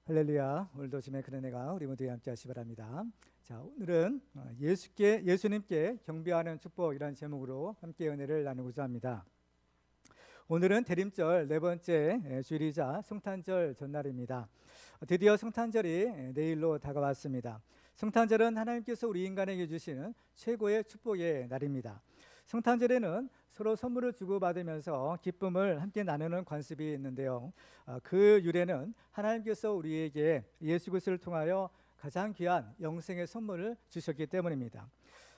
할렐루야. 오늘도 주님의 큰 은혜가 우리 모두에 함께 하시 바랍니다. 자, 오늘은 예수님께 경배하는 축복이라는 제목으로 함께 은혜를 나누고자 합니다. 오늘은 대림절 네 번째 주일이자 성탄절 전날입니다. 드디어 성탄절이 내일로 다가왔습니다. 성탄절은 하나님께서 우리 인간에게 주시는 최고의 축복의 날입니다. 성탄절에는 서로 선물을 주고받으면서 기쁨을 함께 나누는 관습이 있는데요. 그 유래는 하나님께서 우리에게 예수 그리스도를 통하여 가장 귀한 영생의 선물을 주셨기 때문입니다.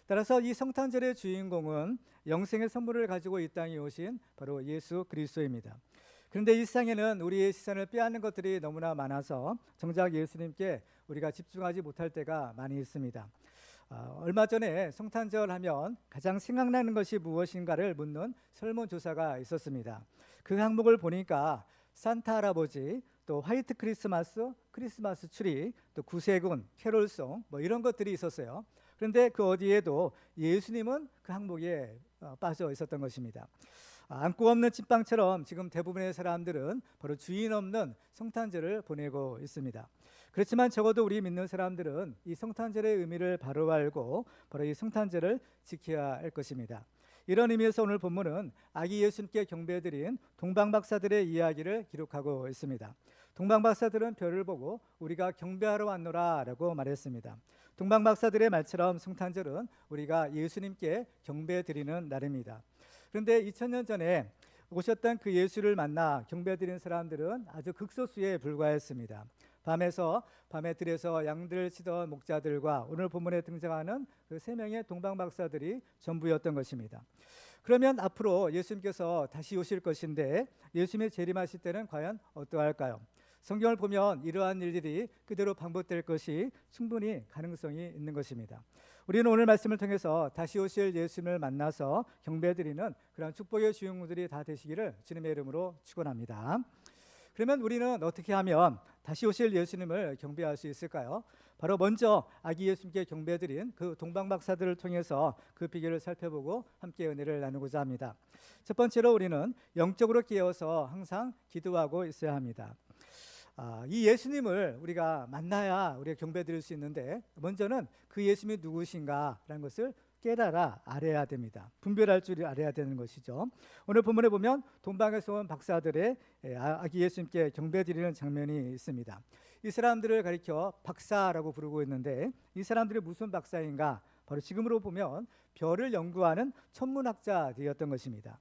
따라서 이 성탄절의 주인공은 영생의 선물을 가지고 이 땅에 오신 바로 예수 그리스도입니다. 그런데 이 세상에는 우리의 시선을 빼앗는 것들이 너무나 많아서 정작 예수님께 우리가 집중하지 못할 때가 많이 있습니다. 얼마 전에 성탄절 하면 가장 생각나는 것이 무엇인가를 묻는 설문조사가 있었습니다. 그 항목을 보니까 산타 할아버지, 또 화이트 크리스마스, 크리스마스 트리, 또 구세군, 캐롤송 이런 것들이 있었어요. 그런데 그 어디에도 예수님은 그 항목에 빠져 있었던 것입니다. 안고 없는 찐빵처럼 지금 대부분의 사람들은 바로 주인 없는 성탄절을 보내고 있습니다. 그렇지만 적어도 우리 믿는 사람들은 이 성탄절의 의미를 바로 알고 바로 이 성탄절을 지켜야 할 것입니다. 이런 의미에서 오늘 본문은 아기 예수님께 경배드린 동방박사들의 이야기를 기록하고 있습니다. 동방박사들은 별을 보고 우리가 경배하러 왔노라 라고 말했습니다. 동방박사들의 말처럼 성탄절은 우리가 예수님께 경배드리는 날입니다. 그런데 2000년 전에 오셨던 그 예수를 만나 경배드린 사람들은 아주 극소수에 불과했습니다. 밤에 들에서 양들을 치던 목자들과 오늘 본문에 등장하는 그 3명의 동방박사들이 전부였던 것입니다. 그러면 앞으로 예수님께서 다시 오실 것인데 예수님의 재림하실 때는 과연 어떠할까요? 성경을 보면 이러한 일들이 그대로 반복될 것이 충분히 가능성이 있는 것입니다. 우리는 오늘 말씀을 통해서 다시 오실 예수님을 만나서 경배드리는 그런 축복의 주인공들이 다 되시기를 주님의 이름으로 축원합니다. 그러면 우리는 어떻게 하면 다시 오실 예수님을 경배할 수 있을까요? 바로 먼저 아기 예수님께 경배드린 그 동방박사들을 통해서 그 비결을 살펴보고 함께 은혜를 나누고자 합니다. 첫 번째로 우리는 영적으로 깨어서 항상 기도하고 있어야 합니다. 이 예수님을 우리가 만나야 우리가 경배드릴 수 있는데 먼저는 그 예수님이 누구신가라는 것을 깨달아 알아야 됩니다. 분별할 줄 알아야 되는 것이죠. 오늘 본문에 보면 동방에서 온 박사들의 아기 예수님께 경배드리는 장면이 있습니다. 이 사람들을 가리켜 박사라고 부르고 있는데 이 사람들이 무슨 박사인가? 바로 지금으로 보면 별을 연구하는 천문학자들이었던 것입니다.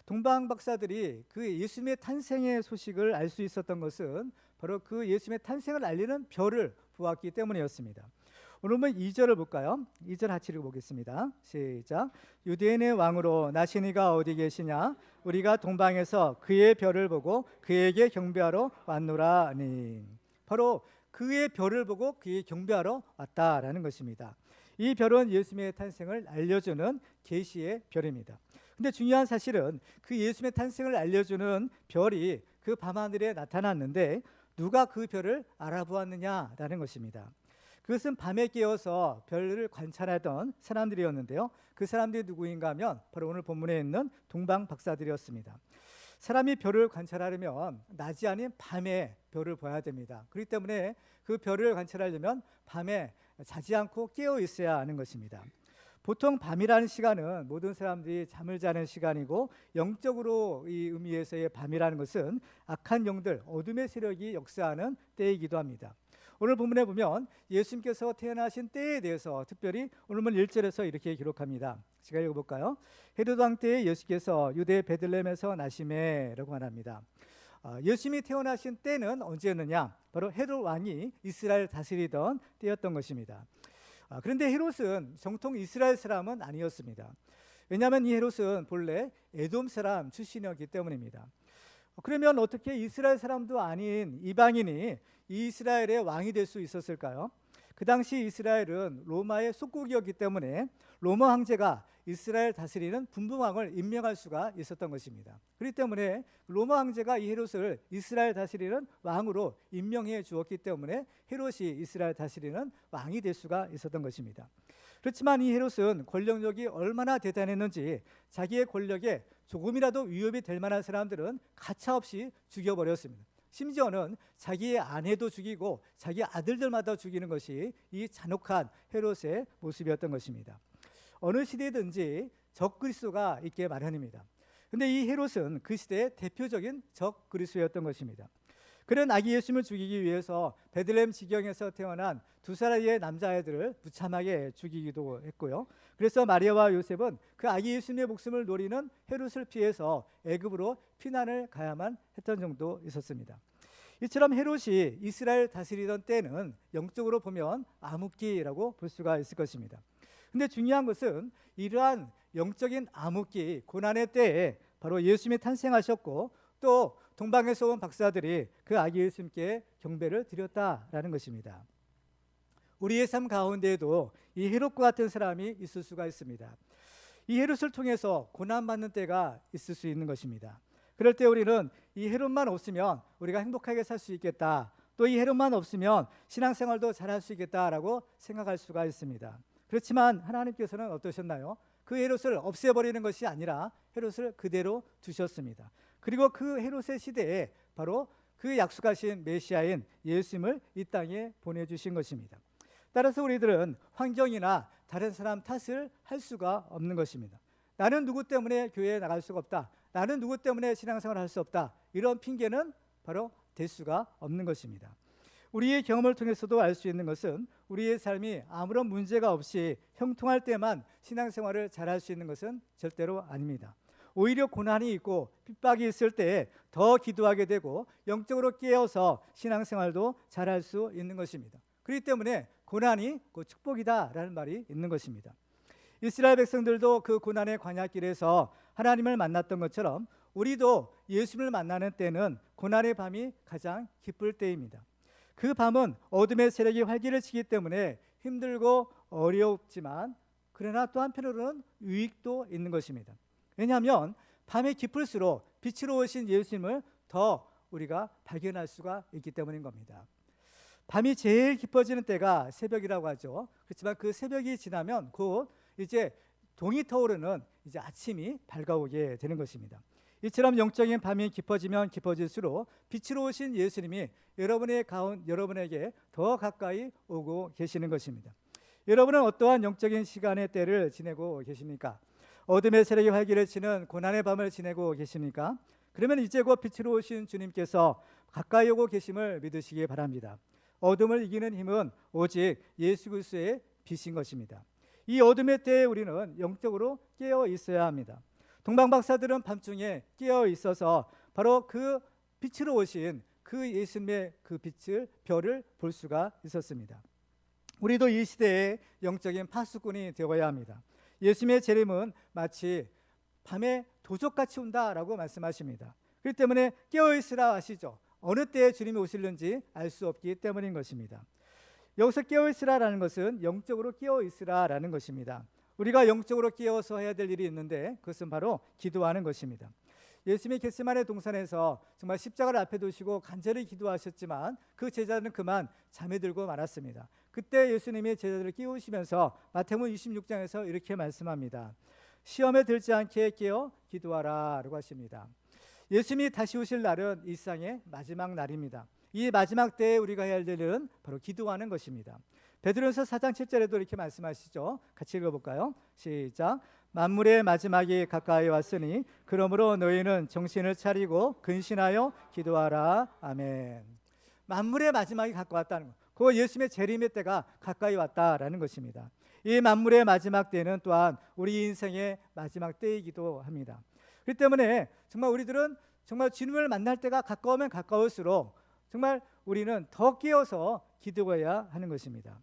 동방 박사들이 그 예수님의 탄생의 소식을 알 수 있었던 것은 바로 그 예수님의 탄생을 알리는 별을 보았기 때문이었습니다. 오늘 한번 2절을 볼까요? 2절 같이 읽어보겠습니다. 시작. 유대인의 왕으로 나신 이가 어디 계시냐? 우리가 동방에서 그의 별을 보고 그에게 경배하러 왔노라니. 바로 그의 별을 보고 그의 경배하러 왔다라는 것입니다. 이 별은 예수님의 탄생을 알려주는 계시의 별입니다. 근데 중요한 사실은 그 예수님의 탄생을 알려주는 별이 그 밤하늘에 나타났는데 누가 그 별을 알아보았느냐라는 것입니다. 그것은 밤에 깨어서 별을 관찰하던 사람들이었는데요. 그 사람들이 누구인가 하면 바로 오늘 본문에 있는 동방 박사들이었습니다. 사람이 별을 관찰하려면 낮이 아닌 밤에 별을 봐야 됩니다. 그렇기 때문에 그 별을 관찰하려면 밤에 자지 않고 깨어 있어야 하는 것입니다. 보통 밤이라는 시간은 모든 사람들이 잠을 자는 시간이고 영적으로 이 의미에서의 밤이라는 것은 악한 영들, 어둠의 세력이 역사하는 때이기도 합니다. 오늘 본문에 보면 예수님께서 태어나신 때에 대해서 특별히 오늘 본 1절에서 이렇게 기록합니다. 제가 읽어볼까요? 헤로드 왕 때에 예수께서 유대 베들레헴에서 나시매라고 말합니다. 예수님이 태어나신 때는 언제였느냐? 바로 헤롯 왕이 이스라엘 다스리던 때였던 것입니다. 그런데 헤롯은 정통 이스라엘 사람은 아니었습니다. 왜냐하면 이 헤롯은 본래 에돔 사람 출신이었기 때문입니다. 그러면 어떻게 이스라엘 사람도 아닌 이방인이 이스라엘의 왕이 될 수 있었을까요? 그 당시 이스라엘은 로마의 속국이었기 때문에 로마 황제가 이스라엘 다스리는 분봉왕을 임명할 수가 있었던 것입니다. 그렇기 때문에 로마 황제가 이 헤롯을 이스라엘 다스리는 왕으로 임명해 주었기 때문에 헤롯이 이스라엘 다스리는 왕이 될 수가 있었던 것입니다. 그렇지만 이 헤롯은 권력력이 얼마나 대단했는지 자기의 권력에 조금이라도 위협이 될 만한 사람들은 가차없이 죽여버렸습니다. 심지어는 자기의 아내도 죽이고 자기 아들들마다 죽이는 것이 이 잔혹한 헤롯의 모습이었던 것입니다. 어느 시대든지 적 그리스도가 있게 마련입니다. 그런데 이 헤롯은 그 시대의 대표적인 적 그리스도였던 것입니다. 그런 아기 예수님을 죽이기 위해서 베들레헴 지경에서 태어난 두 살의 남자아이들을 무참하게 죽이기도 했고요. 그래서 마리아와 요셉은 그 아기 예수님의 목숨을 노리는 헤롯을 피해서 애굽으로 피난을 가야만 했던 정도 있었습니다. 이처럼 헤롯이 이스라엘 다스리던 때는 영적으로 보면 암흑기라고 볼 수가 있을 것입니다. 근데 중요한 것은 이러한 영적인 암흑기, 고난의 때에 바로 예수님이 탄생하셨고 또 동방에서 온 박사들이 그 아기 예수님께 경배를 드렸다라는 것입니다. 우리의 삶 가운데에도 이 헤롯과 같은 사람이 있을 수가 있습니다. 이 헤롯을 통해서 고난받는 때가 있을 수 있는 것입니다. 그럴 때 우리는 이 헤롯만 없으면 우리가 행복하게 살 수 있겠다, 또 이 헤롯만 없으면 신앙생활도 잘할 수 있겠다라고 생각할 수가 있습니다. 그렇지만 하나님께서는 어떠셨나요? 그 헤롯을 없애버리는 것이 아니라 헤롯을 그대로 두셨습니다. 그리고 그 헤롯의 시대에 바로 그 약속하신 메시아인 예수님을 이 땅에 보내주신 것입니다. 따라서 우리들은 환경이나 다른 사람 탓을 할 수가 없는 것입니다. 나는 누구 때문에 교회에 나갈 수가 없다, 나는 누구 때문에 신앙생활을 할 수 없다, 이런 핑계는 바로 될 수가 없는 것입니다. 우리의 경험을 통해서도 알 수 있는 것은 우리의 삶이 아무런 문제가 없이 형통할 때만 신앙생활을 잘할 수 있는 것은 절대로 아닙니다. 오히려 고난이 있고 핍박이 있을 때 더 기도하게 되고 영적으로 깨어서 신앙생활도 잘할 수 있는 것입니다. 그렇기 때문에 고난이 곧 축복이다라는 말이 있는 것입니다. 이스라엘 백성들도 그 고난의 광야길에서 하나님을 만났던 것처럼 우리도 예수님을 만나는 때는 고난의 밤이 가장 기쁠 때입니다. 그 밤은 어둠의 세력이 활기를 치기 때문에 힘들고 어렵지만 그러나 또 한편으로는 유익도 있는 것입니다. 왜냐하면 밤이 깊을수록 빛으로 오신 예수님을 더 우리가 발견할 수가 있기 때문인 겁니다. 밤이 제일 깊어지는 때가 새벽이라고 하죠. 그렇지만 그 새벽이 지나면 곧 이제 동이 터오르는 이제 아침이 밝아오게 되는 것입니다. 이처럼 영적인 밤이 깊어지면 깊어질수록 빛으로 오신 예수님이 여러분에게 더 가까이 오고 계시는 것입니다. 여러분은 어떠한 영적인 시간의 때를 지내고 계십니까? 어둠의 세력이 활기를 치는 고난의 밤을 지내고 계십니까? 그러면 이제 곧 빛으로 오신 주님께서 가까이 오고 계심을 믿으시기 바랍니다. 어둠을 이기는 힘은 오직 예수 그리스도의 빛인 것입니다. 이 어둠의 때에 우리는 영적으로 깨어 있어야 합니다. 동방 박사들은 밤중에 깨어 있어서 바로 그 빛으로 오신 그 예수님의 그 빛을, 별을 볼 수가 있었습니다. 우리도 이 시대의 영적인 파수꾼이 되어야 합니다. 예수님의 재림은 마치 밤에 도적같이 온다라고 말씀하십니다. 그렇기 때문에 깨어있으라 하시죠. 어느 때에 주님이 오실는지 알 수 없기 때문인 것입니다. 여기서 깨어있으라라는 것은 영적으로 깨어있으라라는 것입니다. 우리가 영적으로 깨어서 해야 될 일이 있는데 그것은 바로 기도하는 것입니다. 예수님이 겟세마네 동산에서 정말 십자가를 앞에 두시고 간절히 기도하셨지만 그 제자들은 그만 잠에 들고 말았습니다. 그때 예수님이 제자들을 깨우시면서 마태복음 26장에서 이렇게 말씀합니다. 시험에 들지 않게 깨어 기도하라 라고 하십니다. 예수님이 다시 오실 날은 일상의 마지막 날입니다. 이 마지막 때에 우리가 해야 할 일은 바로 기도하는 것입니다. 베드로전서 4장 7절에도 이렇게 말씀하시죠. 같이 읽어볼까요? 시작. 만물의 마지막이 가까이 왔으니 그러므로 너희는 정신을 차리고 근신하여 기도하라. 아멘. 만물의 마지막이 가까웠다는 것, 그 예수님의 재림의 때가 가까이 왔다라는 것입니다. 이 만물의 마지막 때는 또한 우리 인생의 마지막 때이기도 합니다. 그렇기 때문에 정말 우리들은 정말 주님을 만날 때가 가까우면 가까울수록 정말 우리는 더 깨어서 기도해야 하는 것입니다.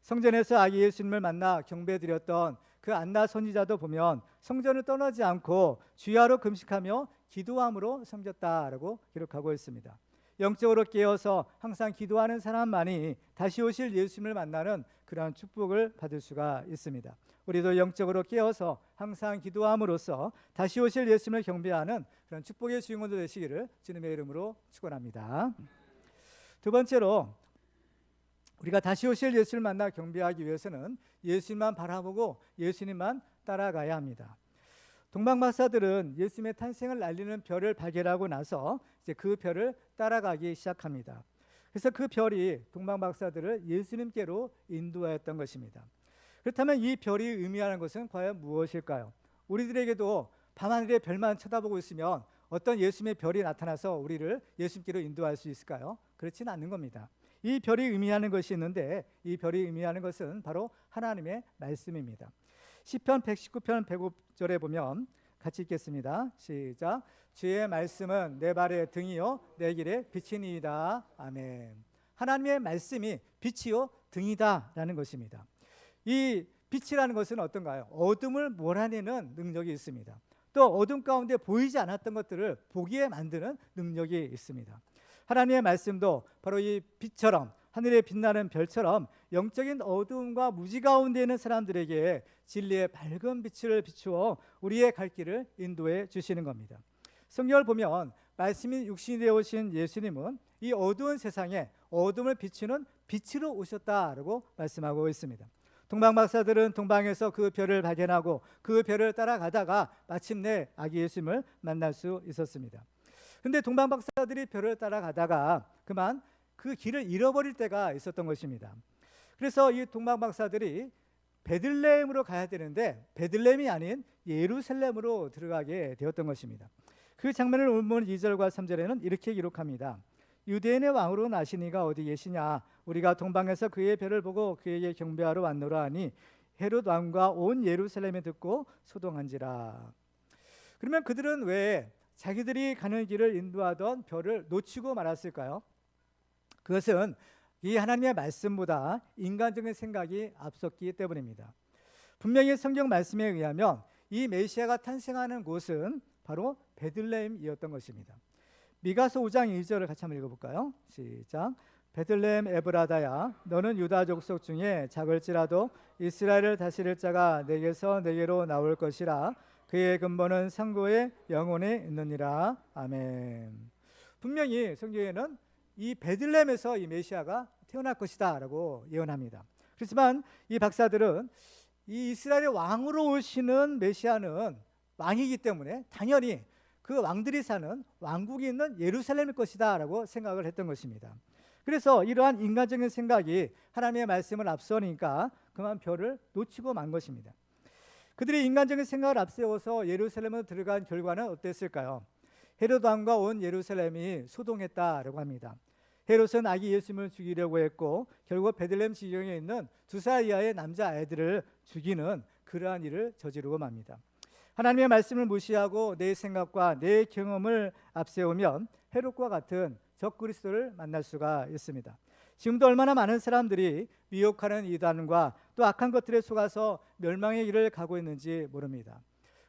성전에서 아기 예수님을 만나 경배드렸던 그 안나 선지자도 보면 성전을 떠나지 않고 주야로 금식하며 기도함으로 섬겼다라고 기록하고 있습니다. 영적으로 깨어서 항상 기도하는 사람만이 다시 오실 예수님을 만나는 그러한 축복을 받을 수가 있습니다. 우리도 영적으로 깨어서 항상 기도함으로써 다시 오실 예수님을 경배하는 그런 축복의 주인공도 되시기를 주님의 이름으로 축원합니다. 두 번째로 우리가 다시 오실 예수를 만나 경배하기 위해서는 예수님만 바라보고 예수님만 따라가야 합니다. 동방 박사들은 예수님의 탄생을 알리는 별을 발견하고 나서 이제 그 별을 따라가기 시작합니다. 그래서 그 별이 동방 박사들을 예수님께로 인도하였던 것입니다. 그렇다면 이 별이 의미하는 것은 과연 무엇일까요? 우리들에게도 밤하늘의 별만 쳐다보고 있으면 어떤 예수님의 별이 나타나서 우리를 예수님께로 인도할 수 있을까요? 그렇지는 않는 겁니다. 이 별이 의미하는 것이 있는데 이 별이 의미하는 것은 바로 하나님의 말씀입니다. 시편 119편 105절에 보면 같이 읽겠습니다. 시작. 주의 말씀은 내 발의 등이요 내 길의 빛이니이다. 아멘. 하나님의 말씀이 빛이요 등이다 라는 것입니다. 이 빛이라는 것은 어떤가요? 어둠을 몰아내는 능력이 있습니다. 또 어둠 가운데 보이지 않았던 것들을 보기에 만드는 능력이 있습니다. 하나님의 말씀도 바로 이 빛처럼, 하늘에 빛나는 별처럼 영적인 어두움과 무지 가운데 있는 사람들에게 진리의 밝은 빛을 비추어 우리의 갈 길을 인도해 주시는 겁니다. 성경을 보면 말씀이 육신이 되어 오신 예수님은 이 어두운 세상에 어둠을 비추는 빛으로 오셨다라고 말씀하고 있습니다. 동방 박사들은 동방에서 그 별을 발견하고 그 별을 따라가다가 마침내 아기 예수님을 만날 수 있었습니다. 근데 동방 박사들이 별을 따라가다가 그만 그 길을 잃어버릴 때가 있었던 것입니다. 그래서 이 동방 박사들이 베들레헴으로 가야 되는데 베들레헴이 아닌 예루살렘으로 들어가게 되었던 것입니다. 그 장면을 본문 2절과 3절에는 이렇게 기록합니다. 유대인의 왕으로 나시니가 어디 계시냐? 우리가 동방에서 그의 별을 보고 그에게 경배하러 왔노라 하니 헤롯 왕과 온 예루살렘에 듣고 소동한지라. 그러면 그들은 왜 자기들이 가는 길을 인도하던 별을 놓치고 말았을까요? 그것은 이 하나님의 말씀보다 인간적인 생각이 앞섰기 때문입니다. 분명히 성경 말씀에 의하면 이 메시아가 탄생하는 곳은 바로 베들레헴이었던 것입니다. 미가서 5장 2절을 같이 한번 읽어볼까요? 시작. 베들레헴 에브라다야 너는 유다 족속 중에 작을지라도 이스라엘을 다스릴 자가 내게서 내게로 나올 것이라 그의 근본은 상고의 영혼에 있느니라. 아멘. 분명히 성경에는 이 베들레헴에서 이 메시아가 태어날 것이다 라고 예언합니다. 그렇지만 이 박사들은 이 이스라엘의 왕으로 오시는 메시아는 왕이기 때문에 당연히 그 왕들이 사는 왕국이 있는 예루살렘일 것이다 라고 생각을 했던 것입니다. 그래서 이러한 인간적인 생각이 하나님의 말씀을 앞서니까 그만 별을 놓치고 만 것입니다. 그들이 인간적인 생각을 앞세워서 예루살렘으로 들어간 결과는 어땠을까요? 헤롯 왕과 온 예루살렘이 소동했다라고 합니다. 헤롯은 아기 예수님을 죽이려고 했고 결국 베들레헴 지경에 있는 2살 이하의 남자아이들을 죽이는 그러한 일을 저지르고 맙니다. 하나님의 말씀을 무시하고 내 생각과 내 경험을 앞세우면 헤롯과 같은 적그리스도를 만날 수가 있습니다. 지금도 얼마나 많은 사람들이 미혹하는 이단과 또 악한 것들에 속아서 멸망의 길을 가고 있는지 모릅니다.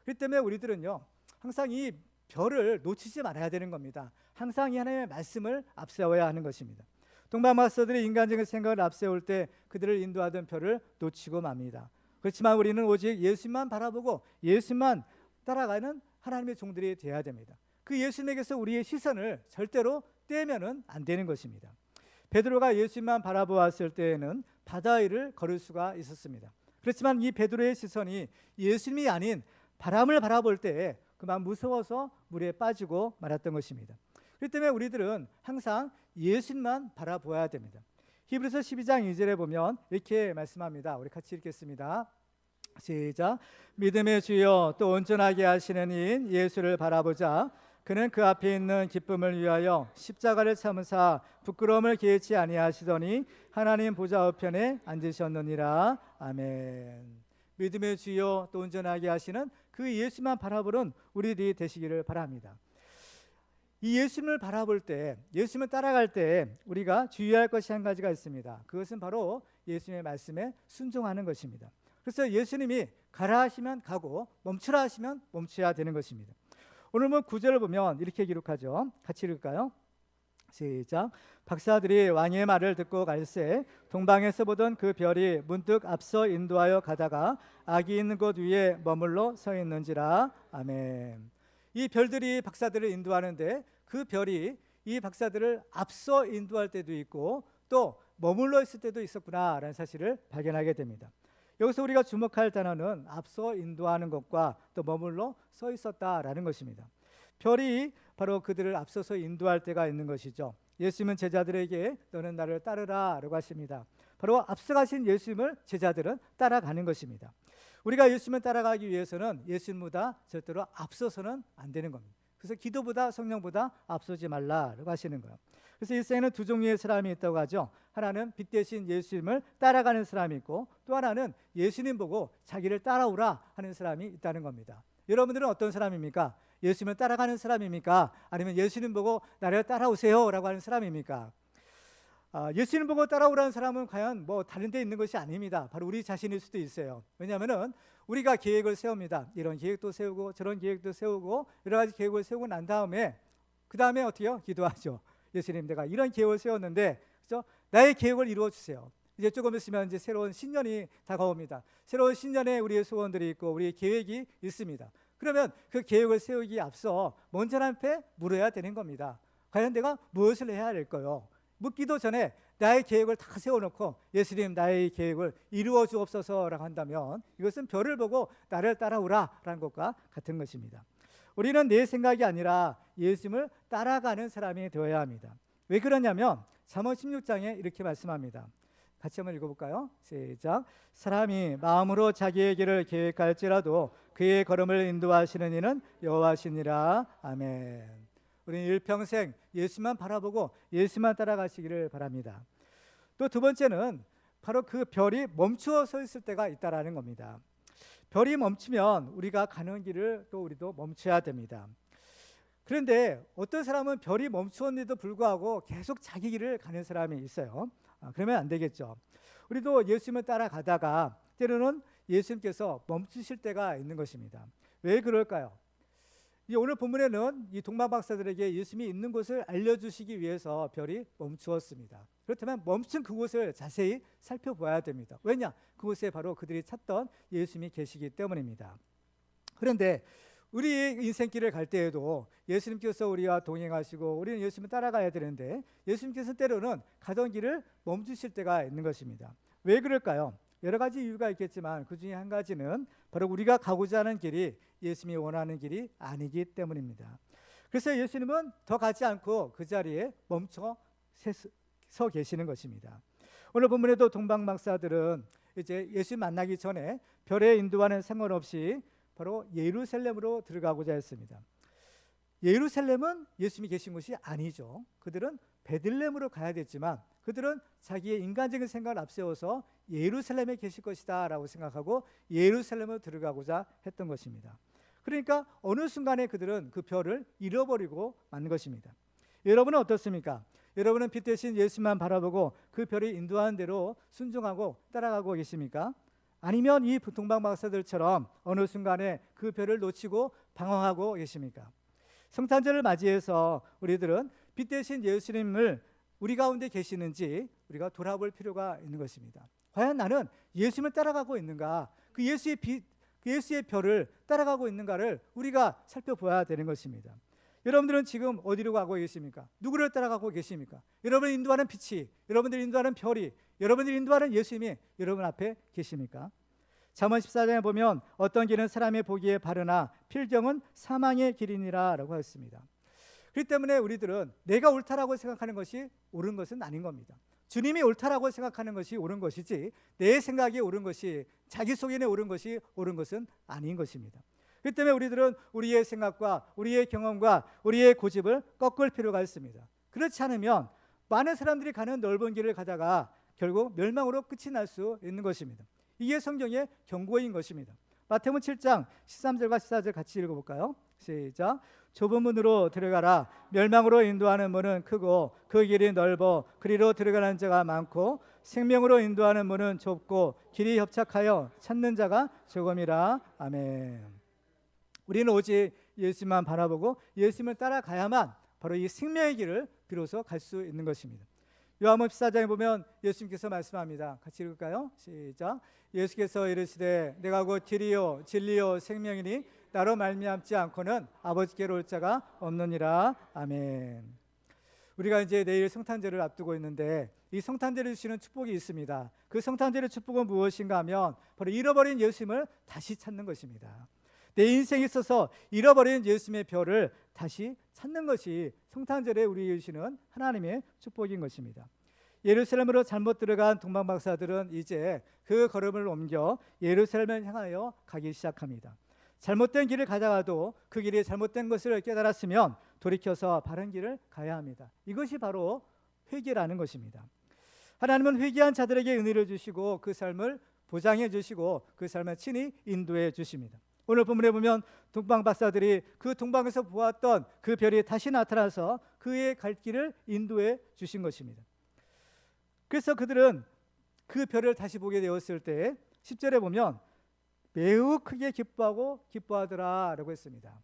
그렇기 때문에 우리들은요 항상 이 별을 놓치지 말아야 되는 겁니다. 항상 이 하나님의 말씀을 앞세워야 하는 것입니다. 동방 박사들이 인간적인 생각을 앞세울 때 그들을 인도하던 별을 놓치고 맙니다. 그렇지만 우리는 오직 예수님만 바라보고 예수님만 따라가는 하나님의 종들이 되어야 됩니다. 그 예수님에게서 우리의 시선을 절대로 떼면은 안 되는 것입니다. 베드로가 예수님만 바라보았을 때에는 바다 위를 걸을 수가 있었습니다. 그렇지만 이 베드로의 시선이 예수님이 아닌 바람을 바라볼 때에 그만 무서워서 물에 빠지고 말았던 것입니다. 그렇기 때문에 우리들은 항상 예수님만 바라보아야 됩니다. 히브리서 12장 2절에 보면 이렇게 말씀합니다. 우리 같이 읽겠습니다. 시작. 믿음의 주여 또 온전하게 하시는 이인 예수를 바라보자. 그는 그 앞에 있는 기쁨을 위하여 십자가를 참으사 부끄러움을 개의치 아니하시더니 하나님 보좌 우편에 앉으셨느니라. 아멘. 믿음의 주여 또 온전하게 하시는 그 예수만 바라보는 우리들이 되시기를 바랍니다. 이 예수님을 바라볼 때, 예수님을 따라갈 때 우리가 주의할 것이 한 가지가 있습니다. 그것은 바로 예수님의 말씀에 순종하는 것입니다. 그래서 예수님이 가라 하시면 가고 멈추라 하시면 멈춰야 되는 것입니다. 오늘 9절을 보면 이렇게 기록하죠. 같이 읽을까요? 시작. 박사들이 왕의 말을 듣고 갈새 동방에서 보던 그 별이 문득 앞서 인도하여 가다가 아기 있는 곳 위에 머물러 서 있는지라. 아멘. 이 별들이 박사들을 인도하는데 그 별이 이 박사들을 앞서 인도할 때도 있고 또 머물러 있을 때도 있었구나라는 사실을 발견하게 됩니다. 여기서 우리가 주목할 단어는 앞서 인도하는 것과 또 머물러 서 있었다라는 것입니다. 별이 바로 그들을 앞서서 인도할 때가 있는 것이죠. 예수님은 제자들에게 너는 나를 따르라 라고 하십니다. 바로 앞서가신 예수님을 제자들은 따라가는 것입니다. 우리가 예수님을 따라가기 위해서는 예수님보다 절대로 앞서서는 안 되는 겁니다. 그래서 기도보다 성령보다 앞서지 말라라고 하시는 거예요. 그래서 이 세상에는 두 종류의 사람이 있다고 하죠. 하나는 빛 대신 예수님을 따라가는 사람이 있고, 또 하나는 예수님 보고 자기를 따라오라 하는 사람이 있다는 겁니다. 여러분들은 어떤 사람입니까? 예수님을 따라가는 사람입니까? 아니면 예수님 보고 나를 따라오세요 라고 하는 사람입니까? 예수님 보고 따라오라는 사람은 과연 뭐 다른 데 있는 것이 아닙니다. 바로 우리 자신일 수도 있어요. 왜냐하면 우리가 계획을 세웁니다. 이런 계획도 세우고 저런 계획도 세우고 여러 가지 계획을 세우고 난 다음에 그 다음에 어떻게 해요? 기도하죠. 예수님, 내가 이런 계획을 세웠는데 그렇죠? 나의 계획을 이루어 주세요. 이제 조금 있으면 이제 새로운 신년이 다가옵니다. 새로운 신년에 우리의 소원들이 있고 우리의 계획이 있습니다. 그러면 그 계획을 세우기에 앞서 먼저 하나님께 물어야 되는 겁니다. 과연 내가 무엇을 해야 할까요? 묻기도 전에 나의 계획을 다 세워놓고 예수님 나의 계획을 이루어 주옵소서라고 한다면 이것은 별을 보고 나를 따라오라라는 것과 같은 것입니다. 우리는 내 생각이 아니라 예수님을 따라가는 사람이 되어야 합니다. 왜 그러냐면 잠언 16장에 이렇게 말씀합니다. 같이 한번 읽어볼까요? 시작. 사람이 마음으로 자기의 길을 계획할지라도 그의 걸음을 인도하시는 이는 여호와시니라. 아멘. 우리는 일평생 예수만 바라보고 예수만 따라가시기를 바랍니다. 또 두 번째는 바로 그 별이 멈추어 서 있을 때가 있다라는 겁니다. 별이 멈추면 우리가 가는 길을 또 우리도 멈춰야 됩니다. 그런데 어떤 사람은 별이 멈추었는데도 불구하고 계속 자기 길을 가는 사람이 있어요. 그러면 안 되겠죠. 우리도 예수님을 따라가다가 때로는 예수님께서 멈추실 때가 있는 것입니다. 왜 그럴까요? 오늘 본문에는 이 동방박사들에게 예수님이 있는 곳을 알려주시기 위해서 별이 멈추었습니다. 그렇다면 멈춘 그곳을 자세히 살펴봐야 됩니다. 왜냐? 그곳에 바로 그들이 찾던 예수님이 계시기 때문입니다. 그런데 우리 인생길을 갈 때에도 예수님께서 우리와 동행하시고 우리는 예수님을 따라가야 되는데 예수님께서 때로는 가던 길을 멈추실 때가 있는 것입니다. 왜 그럴까요? 여러 가지 이유가 있겠지만 그 중에 한 가지는 바로 우리가 가고자 하는 길이 예수님이 원하는 길이 아니기 때문입니다. 그래서 예수님은 더 가지 않고 그 자리에 멈춰 서 계시는 것입니다. 오늘 본문에도 동방박사들은 이제 예수님 만나기 전에 별의 인도와는 상관없이 바로 예루살렘으로 들어가고자 했습니다. 예루살렘은 예수님이 계신 곳이 아니죠. 그들은 베들레헴으로 가야 됐지만 그들은 자기의 인간적인 생각을 앞세워서 예루살렘에 계실 것이다 라고 생각하고 예루살렘으로 들어가고자 했던 것입니다. 그러니까 어느 순간에 그들은 그 별을 잃어버리고 만 것입니다. 여러분은 어떻습니까? 여러분은 빛 대신 예수만 바라보고 그 별이 인도하는 대로 순종하고 따라가고 계십니까? 아니면 이 동방박사들처럼 어느 순간에 그 별을 놓치고 방황하고 계십니까? 성탄절을 맞이해서 우리들은 빛 대신 예수님을 우리 가운데 계시는지 우리가 돌아볼 필요가 있는 것입니다. 과연 나는 예수님을 따라가고 있는가? 그 예수의 빛, 그 예수의 별을 따라가고 있는가를 우리가 살펴봐야 되는 것입니다. 여러분들은 지금 어디로 가고 계십니까? 누구를 따라가고 계십니까? 여러분을 인도하는 빛이, 여러분들 인도하는 별이, 여러분들 인도하는 예수님이 여러분 앞에 계십니까? 잠언 14장에 보면 어떤 길은 사람의 보기에 바르나 필경은 사망의 길이니라 라고 했습니다. 그렇기 때문에 우리들은 내가 옳다라고 생각하는 것이 옳은 것은 아닌 겁니다. 주님이 옳다라고 생각하는 것이 옳은 것이지 내 생각이 옳은 것이, 자기 속에 옳은 것이 옳은 것은 아닌 것입니다. 그렇기 때문에 우리들은 우리의 생각과 우리의 경험과 우리의 고집을 꺾을 필요가 있습니다. 그렇지 않으면 많은 사람들이 가는 넓은 길을 가다가 결국 멸망으로 끝이 날 수 있는 것입니다. 이게 성경의 경고인 것입니다. 마태복음 7장 13절과 14절 같이 읽어볼까요? 시작. 좁은 문으로 들어가라. 멸망으로 인도하는 문은 크고 그 길이 넓어 그리로 들어가는 자가 많고 생명으로 인도하는 문은 좁고 길이 협착하여 찾는 자가 조금이라. 아멘. 우리는 오직 예수님만 바라보고 예수님을 따라가야만 바로 이 생명의 길을 비로소 갈 수 있는 것입니다. 요한복음 14장에 보면 예수님께서 말씀합니다. 같이 읽을까요? 시작. 예수께서 이르시되 내가 곧 길이요 진리요 생명이니 나로 말미암지 않고는 아버지께로 올 자가 없느니라. 아멘. 우리가 이제 내일 성탄절을 앞두고 있는데 이 성탄절을 주시는 축복이 있습니다. 그 성탄절의 축복은 무엇인가 하면 바로 잃어버린 예수님을 다시 찾는 것입니다. 내 인생에 있어서 잃어버린 예수님의 별을 다시 찾는 것이 성탄절에 우리에게 주시는 하나님의 축복인 것입니다. 예루살렘으로 잘못 들어간 동방박사들은 이제 그 걸음을 옮겨 예루살렘을 향하여 가기 시작합니다. 잘못된 길을 가다가도 그 길이 잘못된 것을 깨달았으면 돌이켜서 바른 길을 가야 합니다. 이것이 바로 회개라는 것입니다. 하나님은 회개한 자들에게 은혜를 주시고 그 삶을 보장해 주시고 그 삶을 친히 인도해 주십니다. 오늘 본문에 보면 동방박사들이 그 동방에서 보았던 그 별이 다시 나타나서 그의 갈 길을 인도해 주신 것입니다. 그래서 그들은 그 별을 다시 보게 되었을 때 10절에 보면 매우 크게 기뻐하고 기뻐하더라 라고 했습니다.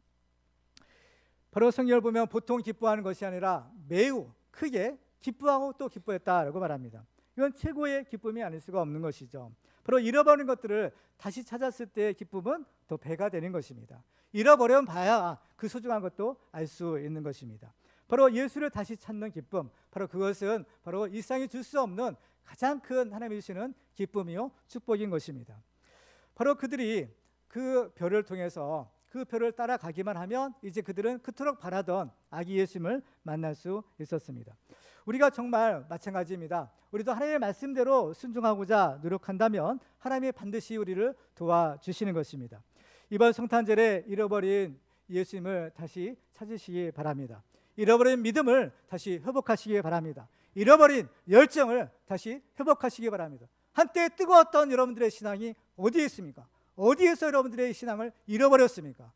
바로 성경을 보면 보통 기뻐하는 것이 아니라 매우 크게 기뻐하고 또 기뻐했다라고 말합니다. 이건 최고의 기쁨이 아닐 수가 없는 것이죠. 바로 잃어버린 것들을 다시 찾았을 때의 기쁨은 더 배가 되는 것입니다. 잃어버려 봐야 그 소중한 것도 알 수 있는 것입니다. 바로 예수를 다시 찾는 기쁨, 바로 그것은 바로 이 세상이 줄 수 없는 가장 큰 하나님이 주시는 기쁨이요 축복인 것입니다. 바로 그들이 그 별을 통해서 그 별을 따라가기만 하면 이제 그들은 그토록 바라던 아기 예수님을 만날 수 있었습니다. 우리가 정말 마찬가지입니다. 우리도 하나님의 말씀대로 순종하고자 노력한다면 하나님이 반드시 우리를 도와주시는 것입니다. 이번 성탄절에 잃어버린 예수님을 다시 찾으시기 바랍니다. 잃어버린 믿음을 다시 회복하시기 바랍니다. 잃어버린 열정을 다시 회복하시기 바랍니다. 한때 뜨거웠던 여러분들의 신앙이 어디에 있습니까? 어디에서 여러분들의 신앙을 잃어버렸습니까?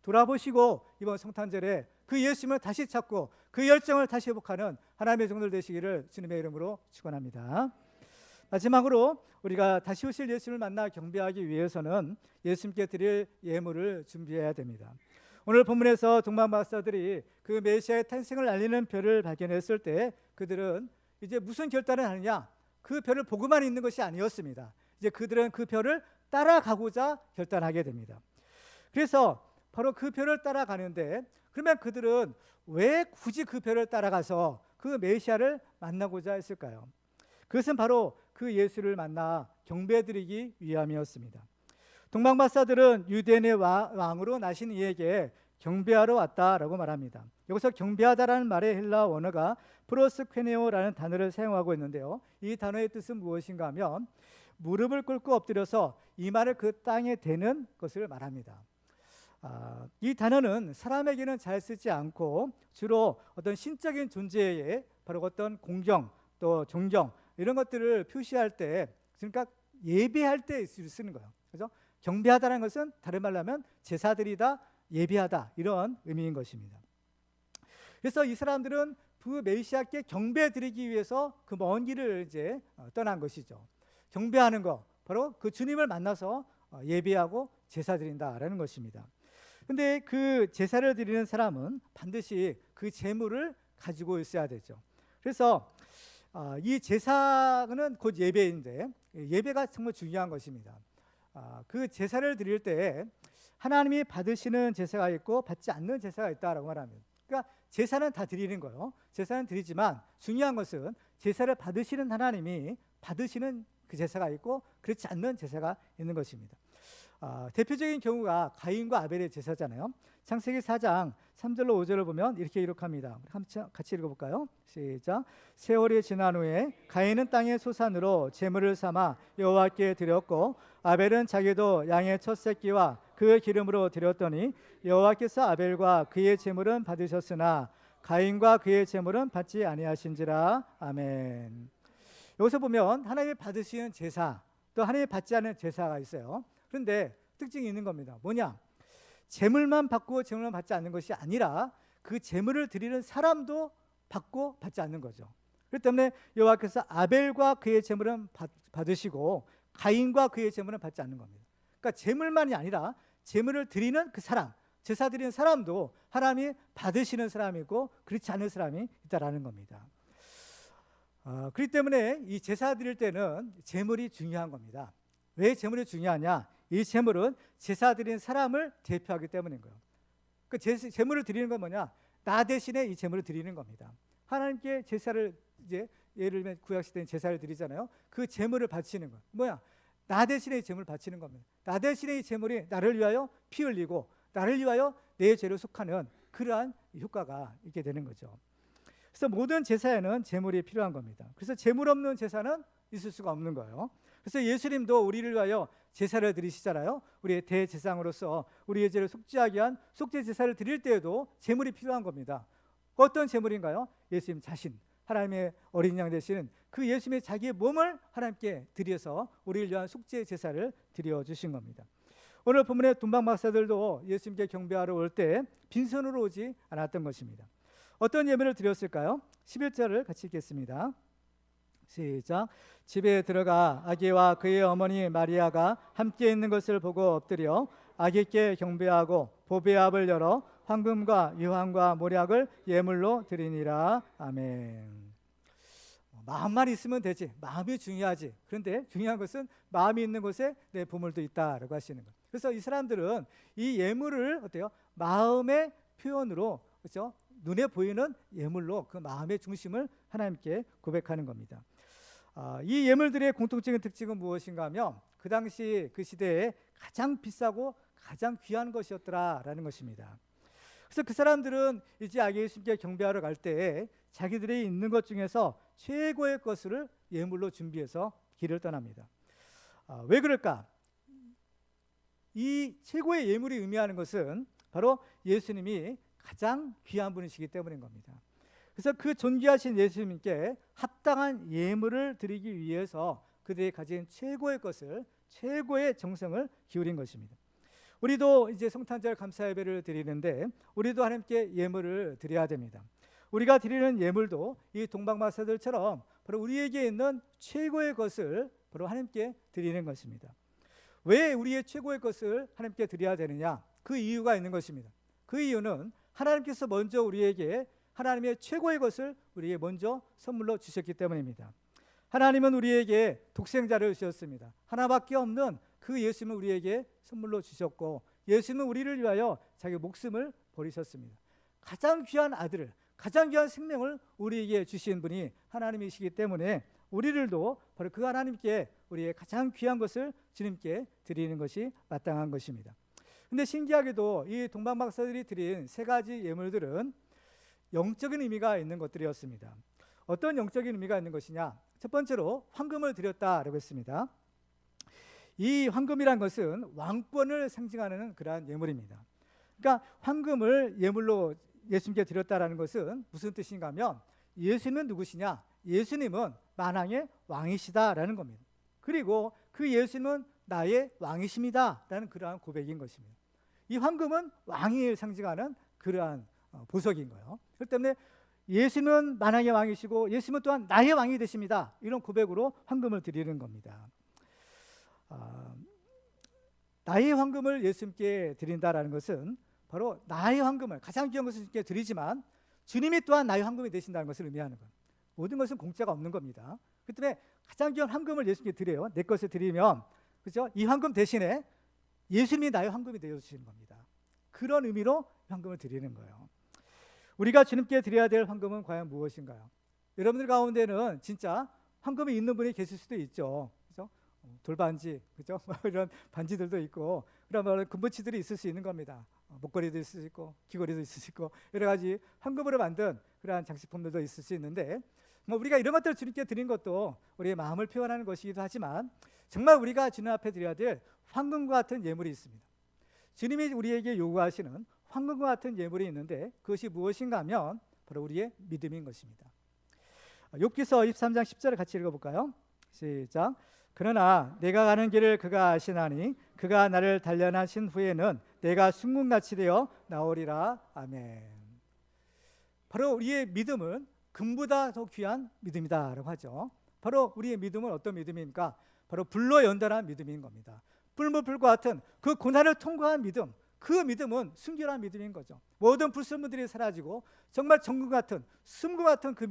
돌아보시고 이번 성탄절에 그 예수님을 다시 찾고 그 열정을 다시 회복하는 하나님의 종들 되시기를 주님의 이름으로 축원합니다. 마지막으로 우리가 다시 오실 예수님을 만나 경배하기 위해서는 예수님께 드릴 예물을 준비해야 됩니다. 오늘 본문에서 동방박사들이 그 메시아의 탄생을 알리는 별을 발견했을 때 그들은 이제 무슨 결단을 하느냐? 그 별을 보고만 있는 것이 아니었습니다. 이제 그들은 그 별을 따라가고자 결단하게 됩니다. 그래서 바로 그 별을 따라가는데 그러면 그들은 왜 굳이 그 별을 따라가서 그 메시아를 만나고자 했을까요? 그것은 바로 그 예수를 만나 경배드리기 위함이었습니다. 동방박사들은 유대인의 왕으로 나신 이에게 경배하러 왔다라고 말합니다. 여기서 경배하다라는 말의 헬라 원어가 프로스퀘네오라는 단어를 사용하고 있는데요. 이 단어의 뜻은 무엇인가 하면 무릎을 꿇고 엎드려서 이마를 그 땅에 대는 것을 말합니다. 이 단어는 사람에게는 잘 쓰지 않고 주로 어떤 신적인 존재에 바로 어떤 공경 또 존경 이런 것들을 표시할 때 그러니까 예배할 때 쓰는 거예요. 그죠? 경배하다는 것은 다른 말로 하면 제사드리다, 예배하다 이런 의미인 것입니다. 그래서 이 사람들은 그 메시아께 경배드리기 위해서 그 먼 길을 이제 떠난 것이죠. 경배하는 거 바로 그 주님을 만나서 예배하고 제사드린다라는 것입니다. 근데 그 제사를 드리는 사람은 반드시 그 제물을 가지고 있어야 되죠. 그래서 이 제사는 곧 예배인데 예배가 정말 중요한 것입니다. 그 제사를 드릴 때 하나님이 받으시는 제사가 있고 받지 않는 제사가 있다라고 말합니다. 그러니까 제사는 다 드리는 거예요. 제사는 드리지만 중요한 것은 제사를 받으시는 하나님이 받으시는 그 제사가 있고 그렇지 않는 제사가 있는 것입니다. 대표적인 경우가 가인과 아벨의 제사잖아요. 창세기 4장 3절로 5절을 보면 이렇게 기록합니다. 같이 읽어볼까요? 시작. 세월이 지난 후에 가인은 땅의 소산으로 제물을 삼아 여호와께 드렸고 아벨은 자기도 양의 첫 새끼와 그 기름으로 드렸더니 여호와께서 아벨과 그의 제물은 받으셨으나 가인과 그의 제물은 받지 아니하신지라. 아멘. 여기서 보면 하나님이 받으시는 제사 또 하나님이 받지 않는 제사가 있어요. 그런데 특징이 있는 겁니다. 뭐냐? 제물만 받고 제물만 받지 않는 것이 아니라 그 제물을 드리는 사람도 받고 받지 않는 거죠. 그렇기 때문에 여호와께서 아벨과 그의 제물은 받으시고 가인과 그의 제물은 받지 않는 겁니다. 그러니까 제물만이 아니라 제물을 드리는 그 사람, 제사 드리는 사람도 하나님이 받으시는 사람이고 그렇지 않은 사람이 있다라는 겁니다. 그렇기 때문에 이 제사 드릴 때는 제물이 중요한 겁니다. 왜 제물이 중요하냐? 이 제물은 제사 드리는 사람을 대표하기 때문인 거예요. 그 제물을 드리는 건 뭐냐? 나 대신에 이 제물을 드리는 겁니다. 하나님께 제사를 이제 예를 들면 구약시대는 제사를 드리잖아요. 그 제물을 바치는 거 뭐야? 나 대신에 제물을 바치는 겁니다. 나 대신에 이 제물이 나를 위하여 피 흘리고 나를 위하여 내 죄를 속하는 그러한 효과가 있게 되는 거죠. 그래서 모든 제사에는 제물이 필요한 겁니다. 그래서 제물 없는 제사는 있을 수가 없는 거예요. 그래서 예수님도 우리를 위하여 제사를 드리시잖아요. 우리의 대제사장으로서 우리의 죄를 속죄하기 위한 속죄 제사를 드릴 때에도 제물이 필요한 겁니다. 어떤 제물인가요? 예수님 자신, 하나님의 어린 양 되시는 그 예수님의 자기의 몸을 하나님께 드려서 우리를 위한 속죄 제사를 드려 주신 겁니다. 오늘 본문의 동방 박사들도 예수님께 경배하러 올 때 빈손으로 오지 않았던 것입니다. 어떤 예물을 드렸을까요? 11절을 같이 읽겠습니다. 시작. 집에 들어가 아기와 그의 어머니 마리아가 함께 있는 것을 보고 엎드려 아기께 경배하고 보배의 압을 열어 황금과 유황과 모략을 예물로 드리니라. 아멘. 마음만 있으면 되지. 마음이 중요하지. 그런데 중요한 것은 마음이 있는 곳에 내 보물도 있다라고 하시는 거예요. 그래서 이 사람들은 이 예물을 어때요? 마음의 표현으로, 그렇죠? 눈에 보이는 예물로 그 마음의 중심을 하나님께 고백하는 겁니다. 이 예물들의 공통적인 특징은 무엇인가 하면 그 당시 그 시대에 가장 비싸고 가장 귀한 것이었더라라는 것입니다. 그래서 그 사람들은 이제 아기 예수님께 경배하러 갈 때 자기들이 있는 것 중에서 최고의 것을 예물로 준비해서 길을 떠납니다. 왜 그럴까? 이 최고의 예물이 의미하는 것은 바로 예수님이 가장 귀한 분이시기 때문인 겁니다. 그래서 그 존귀하신 예수님께 합당한 예물을 드리기 위해서 그들이 가진 최고의 것을, 최고의 정성을 기울인 것입니다. 우리도 이제 성탄절 감사 예배를 드리는데 우리도 하나님께 예물을 드려야 됩니다. 우리가 드리는 예물도 이 동방마사들처럼 바로 우리에게 있는 최고의 것을 바로 하나님께 드리는 것입니다. 왜 우리의 최고의 것을 하나님께 드려야 되느냐? 그 이유가 있는 것입니다. 그 이유는 하나님께서 먼저 우리에게 하나님의 최고의 것을 우리에게 먼저 선물로 주셨기 때문입니다. 하나님은 우리에게 독생자를 주셨습니다. 하나밖에 없는 그 예수님을 우리에게 선물로 주셨고 예수님은 우리를 위하여 자기 목숨을 버리셨습니다. 가장 귀한 아들을, 가장 귀한 생명을 우리에게 주신 분이 하나님이시기 때문에 우리들도 바로 그 하나님께 우리의 가장 귀한 것을 주님께 드리는 것이 마땅한 것입니다. 근데 신기하게도 이 동방박사들이 드린 세 가지 예물들은 영적인 의미가 있는 것들이었습니다. 어떤 영적인 의미가 있는 것이냐? 첫 번째로 황금을 드렸다라고 했습니다. 이 황금이란 것은 왕권을 상징하는 그러한 예물입니다. 그러니까 황금을 예물로 예수님께 드렸다라는 것은 무슨 뜻인가 하면 예수님은 누구시냐? 예수님은 만왕의 왕이시다라는 겁니다. 그리고 그 예수님은 나의 왕이십니다라는 그러한 고백인 것입니다. 이 황금은 왕을 상징하는 그러한 보석인 거예요. 그렇기 때문에 예수님은 만왕의 왕이시고 예수님은 또한 나의 왕이 되십니다. 이런 고백으로 황금을 드리는 겁니다. 나의 황금을 예수님께 드린다라는 것은 바로 나의 황금을, 가장 귀한 것을 주님께 드리지만 주님이 또한 나의 황금이 되신다는 것을 의미하는 거예요. 모든 것은 공짜가 없는 겁니다. 그렇기 때문에 가장 귀한 황금을 예수님께 드려요. 내 것을 드리면, 그렇죠? 이 황금 대신에 예수님이 나의 황금이 되어주시는 겁니다. 그런 의미로 황금을 드리는 거예요. 우리가 주님께 드려야 될 황금은 과연 무엇인가요? 여러분들 가운데는 진짜 황금이 있는 분이 계실 수도 있죠. 그렇죠? 돌반지, 그렇죠? 이런 반지들도 있고 그런 금붙이들이 있을 수 있는 겁니다. 목걸이도 있을 수 있고 귀걸이도 있을 수 있고 여러 가지 황금으로 만든 그러한 장식품들도 있을 수 있는데 우리가 이런 것들을 주님께 드린 것도 우리의 마음을 표현하는 것이기도 하지만 정말 우리가 주님 앞에 드려야 될 황금과 같은 예물이 있습니다. 주님이 우리에게 요구하시는 황금과 같은 예물이 있는데 그것이 무엇인가 하면 바로 우리의 믿음인 것입니다. 욥기서 23장 10절을 같이 읽어볼까요? 시작. 그러나 내가 가는 길을 그가 아시나니 그가 나를 단련하신 후에는 내가 순금같이 되어 나오리라. 아멘. 바로 우리의 믿음은 금보다 더 귀한 믿음이다라고 하죠. 바로 우리의 믿음은 어떤 믿음입니까? 바로 불로 연단한 믿음인 겁니다. 불무불과 같은 그 고난을 통과한 믿음, 그 믿음은 순결한 믿음인 거죠. 모든 불순물들이 사라지고 정말 정금 같은, 숨금 같은 그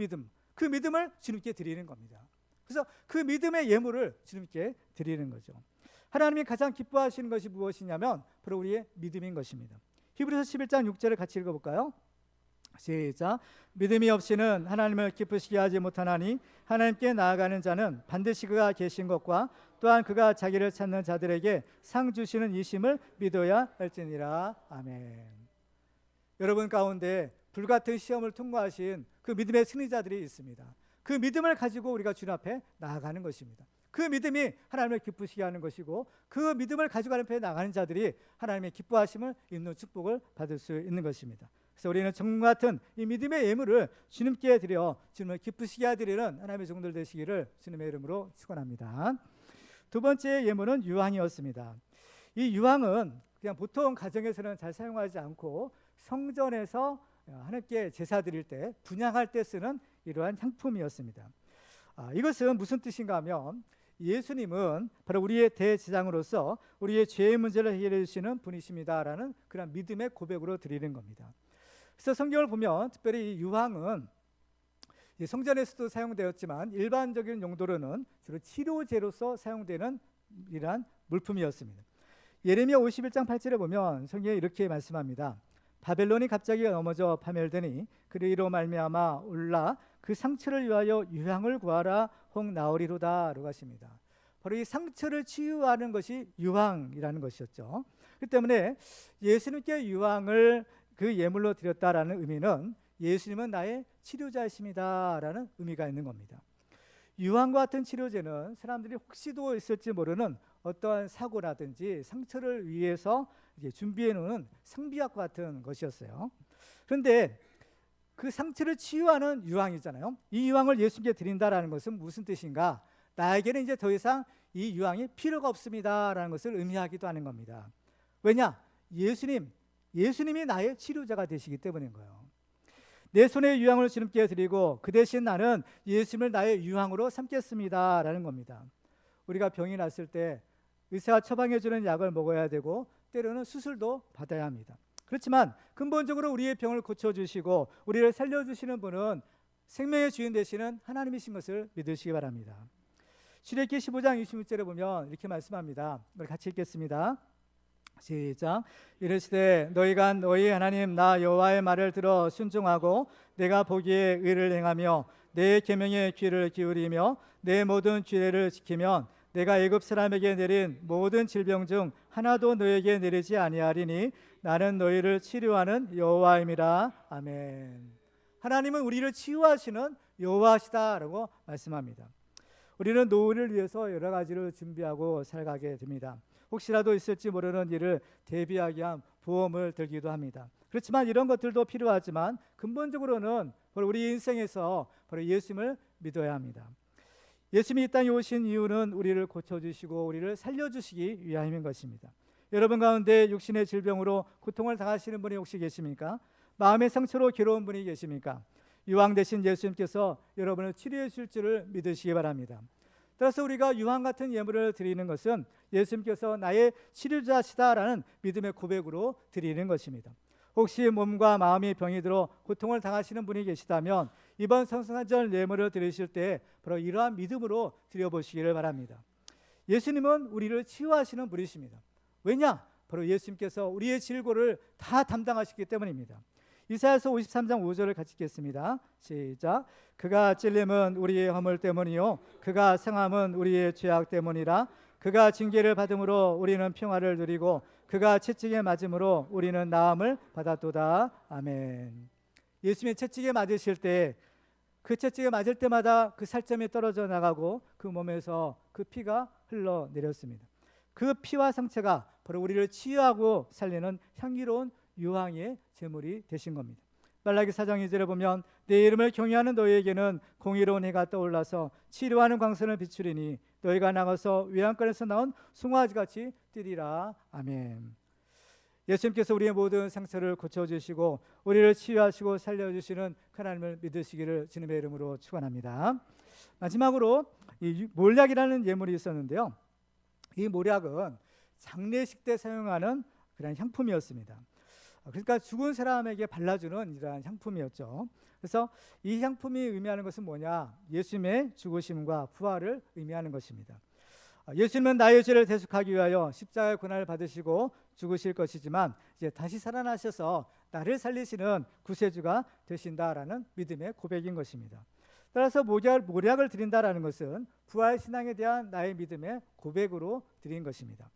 믿음을 주님께 드리는 겁니다. 그래서 그 믿음의 예물을 주님께 드리는 거죠. 하나님이 가장 기뻐하시는 것이 무엇이냐면 바로 우리의 믿음인 것입니다. 히브리서 11장 6절을 같이 읽어볼까요? 시작. 믿음이 없이는 하나님을 기쁘시게 하지 못하나니 하나님께 나아가는 자는 반드시 그가 계신 것과 또한 그가 자기를 찾는 자들에게 상 주시는 이심을 믿어야 할지니라. 아멘. 여러분 가운데 불같은 시험을 통과하신 그 믿음의 승리자들이 있습니다. 그 믿음을 가지고 우리가 주님 앞에 나아가는 것입니다. 그 믿음이 하나님을 기쁘시게 하는 것이고, 그 믿음을 가지고 하나님 앞에 나가는 자들이 하나님의 기뻐하심을 입는 축복을 받을 수 있는 것입니다. 그래서 우리는 정과 같은 이 믿음의 예물을 주님께 드려 주님을 기쁘시게 하드리는 하나님의 종들 되시기를 주님의 이름으로 축원합니다. 두 번째 예물은 유황이었습니다. 이 유황은 그냥 보통 가정에서는 잘 사용하지 않고 성전에서 하나님께 제사 드릴 때, 분향할 때 쓰는 이러한 향품이었습니다. 이것은 무슨 뜻인가 하면 예수님은 바로 우리의 대제사장으로서 우리의 죄의 문제를 해결해 주시는 분이십니다라는 그런 믿음의 고백으로 드리는 겁니다. 그래서 성경을 보면 특별히 이 유황은 성전에서도 사용되었지만 일반적인 용도로는 주로 치료제로서 사용되는 이러한 물품이었습니다. 예레미야 51장 8절에 보면 성경에 이렇게 말씀합니다. 바벨론이 갑자기 넘어져 파멸되니 그로 이로 말미암아 올라 그 상처를 위하여 유황을 구하라 혹 나오리로다 라고 하십니다. 바로 이 상처를 치유하는 것이 유황이라는 것이었죠. 그렇기 때문에 예수님께 유황을 그 예물로 드렸다라는 의미는 예수님은 나의 치료자이십니다 라는 의미가 있는 겁니다. 유황과 같은 치료제는 사람들이 혹시도 있을지 모르는 어떠한 사고라든지 상처를 위해서 준비해 놓은 상비약과 같은 것이었어요. 그런데 그 상처를 치유하는 유황이잖아요. 이 유황을 예수님께 드린다라는 것은 무슨 뜻인가? 나에게는 이제 더 이상 이 유황이 필요가 없습니다라는 것을 의미하기도 하는 겁니다. 왜냐? 예수님이 나의 치료자가 되시기 때문인 거예요. 내 손에 유황을 주님께 드리고 그 대신 나는 예수님을 나의 유황으로 삼겠습니다라는 겁니다. 우리가 병이 났을 때 의사가 처방해 주는 약을 먹어야 되고 때로는 수술도 받아야 합니다. 그렇지만 근본적으로 우리의 병을 고쳐주시고 우리를 살려주시는 분은 생명의 주인 되시는 하나님이신 것을 믿으시기 바랍니다. 출애굽기 15장 26절에 보면 이렇게 말씀합니다. 우리 같이 읽겠습니다. 시작. 이르시되 너희가 너희 하나님 나 여호와의 말을 들어 순종하고 내가 보기에 의를 행하며 내 계명에 귀를 기울이며 내 모든 규례를 지키면 내가 애굽 사람에게 내린 모든 질병 중 하나도 너에게 내리지 아니하리니 나는 너희를 치료하는 여호와임이라. 아멘. 하나님은 우리를 치유하시는 여호와시다라고 말씀합니다. 우리는 노후를 위해서 여러 가지를 준비하고 살아가게 됩니다. 혹시라도 있을지 모르는 일을 대비하기 위한 보험을 들기도 합니다. 그렇지만 이런 것들도 필요하지만 근본적으로는 바로 우리 인생에서 바로 예수님을 믿어야 합니다. 예수님이 이 땅에 오신 이유는 우리를 고쳐주시고 우리를 살려주시기 위함인 것입니다. 여러분 가운데 육신의 질병으로 고통을 당하시는 분이 혹시 계십니까? 마음의 상처로 괴로운 분이 계십니까? 유황 대신 예수님께서 여러분을 치료해 줄 줄을 믿으시기 바랍니다. 따라서 우리가 유황 같은 예물을 드리는 것은 예수님께서 나의 치료자시다라는 믿음의 고백으로 드리는 것입니다. 혹시 몸과 마음이 병이 들어 고통을 당하시는 분이 계시다면 이번 성탄절 예물을 드리실 때 바로 이러한 믿음으로 드려보시기를 바랍니다. 예수님은 우리를 치유하시는 분이십니다. 왜냐? 바로 예수님께서 우리의 질고를 다 담당하시기 때문입니다. 이사야서 53장 5절을 같이 읽겠습니다. 시작. 그가 찔림은 우리의 허물 때문이요 그가 상함은 우리의 죄악 때문이라. 그가 징계를 받음으로 우리는 평화를 누리고 그가 채찍에 맞음으로 우리는 나음을 받았도다. 아멘. 예수님의 채찍에 맞으실 때 그 채찍에 맞을 때마다 그 살점이 떨어져 나가고 그 몸에서 그 피가 흘러내렸습니다. 그 피와 상처가 바로 우리를 치유하고 살리는 향기로운 유황의 제물이 되신 겁니다. 말라기 4장 2절에 보면 내 이름을 경외하는 너희에게는 공의로운 해가 떠올라서 치료하는 광선을 비추리니 너희가 나가서 외양간에서 나온 송아지같이 뛰리라. 아멘. 예수님께서 우리의 모든 상처를 고쳐주시고 우리를 치유하시고 살려주시는 하나님을 믿으시기를 주님의 이름으로 축원합니다. 마지막으로 이 몰약이라는 예물이 있었는데요. 이 몰약은 장례식 때 사용하는 그런 향품이었습니다. 그러니까 죽은 사람에게 발라주는 이러한 향품이었죠. 그래서 이 향품이 의미하는 것은 뭐냐? 예수님의 죽으심과 부활을 의미하는 것입니다. 예수님은 나의 죄를 대속하기 위하여 십자가의 고난을 받으시고 죽으실 것이지만 이제 다시 살아나셔서 나를 살리시는 구세주가 되신다라는 믿음의 고백인 것입니다. 따라서 모략을 드린다라는 것은 부활 신앙에 대한 나의 믿음의 고백으로 드린 것입니다.